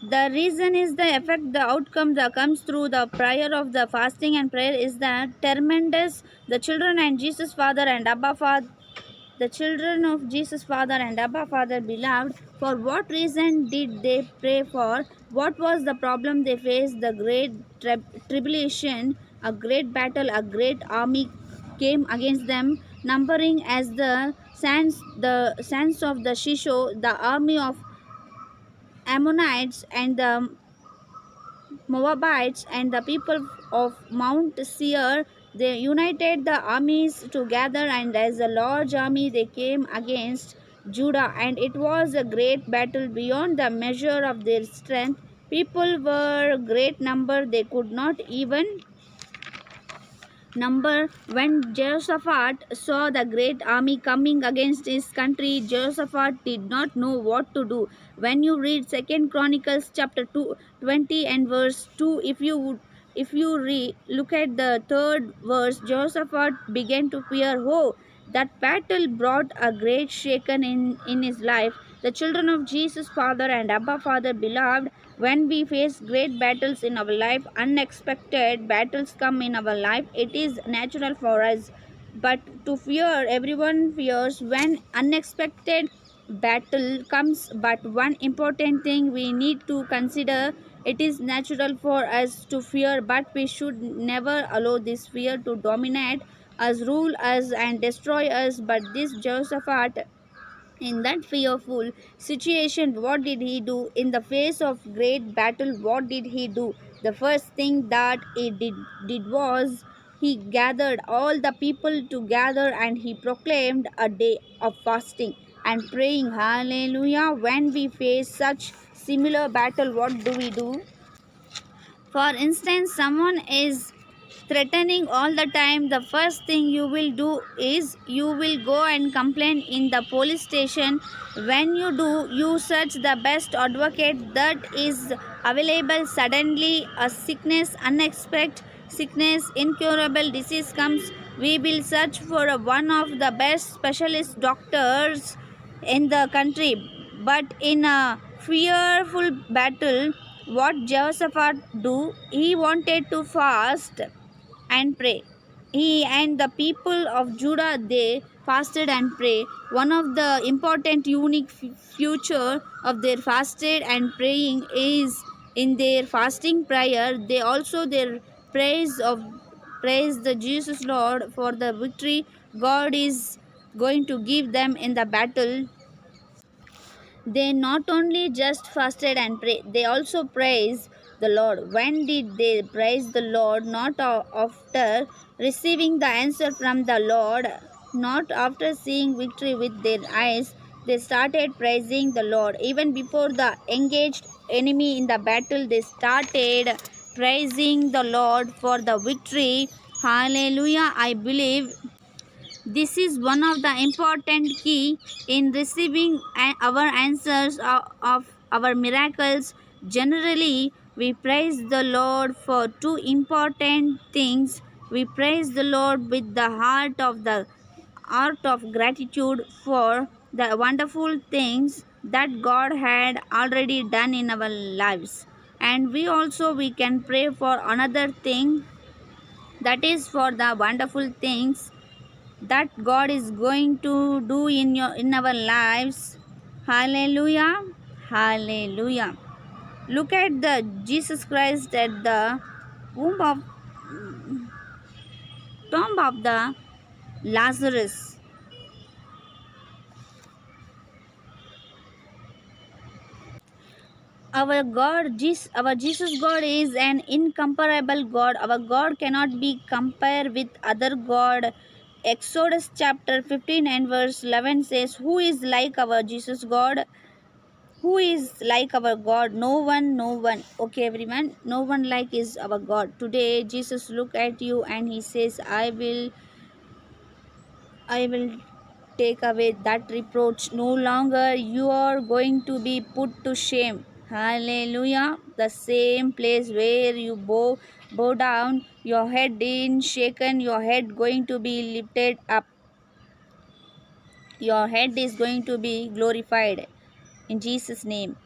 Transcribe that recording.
The reason is the effect, the outcome that comes through the prayer of the fasting and prayer is the tremendous. The children and Jesus Father and Abba Father, the children of Jesus Father and Abba Father beloved, for what reason did they pray for? What was the problem they faced? The great tribulation, a great battle, a great army came against them, numbering as the sands of the Shisho, the army of Ammonites and the Moabites and the people of Mount Seir. They united the armies together, and as a large army they came against Judah, and it was a great battle beyond the measure of their strength. People were great number, they could not even number. When Jehoshaphat saw the great army coming against his country, Jehoshaphat did not know what to do. When you read Second Chronicles chapter 20 and verse 2, if you look at the third verse, Jehoshaphat began to fear. Oh, that battle brought a great shaken in his life. The children of Jesus Father and Abba Father beloved, when we face great battles in our life, unexpected battles come in our life, it is natural for us. But to fear, everyone fears when unexpected battle comes. But one important thing we need to consider, it is natural for us to fear, but we should never allow this fear to dominate us, rule us, and destroy us. But this Jehoshaphat, in that fearful situation, what did he do? In the face of great battle, what did he do? The first thing that he did was he gathered all the people together and he proclaimed a day of fasting and praying. Hallelujah. When we face such similar battle, what do we do? For instance, someone is threatening all the time. The first thing you will do is you will go and complain in the police station. When you do, you search the best advocate that is available. Suddenly, a sickness, unexpected sickness, incurable disease comes. We will search for one of the best specialist doctors in the country. But in a fearful battle, what Jehoshaphat do? He wanted to fast and pray. He and the people of Judah, they fasted and pray. One of the important unique future of their fasted and praying is in their fasting prayer. They also their praise the Jesus Lord for the victory God is going to give them in the battle. They not only just fasted and prayed, they also praised the Lord. When did they praise the Lord? Not after receiving the answer from the Lord, not after seeing victory with their eyes. They started praising the Lord. Even before the engaged enemy in the battle, they started praising the Lord for the victory. Hallelujah. I believe this is one of the important key in receiving our answers of our miracles. Generally, we praise the Lord for two important things. We praise the Lord with the heart of gratitude for the wonderful things that God had already done in our lives. And we can pray for another thing, that is for the wonderful things that God is going to do in our lives. Hallelujah. Hallelujah. Look at the Jesus Christ at the womb of tomb of the Lazarus. Our Jesus God is an incomparable God. Our God cannot be compared with other God. Exodus chapter 15 and verse 11 says, who is like our Jesus God? Who is like our God? No one, no one. Okay, everyone, no one like is our God. Today Jesus look at you and he says, I will take away that reproach. No longer you are going to be put to shame. Hallelujah. The same place where you bow down, your head in shaken, your head going to be lifted up. Your head is going to be glorified in Jesus' name.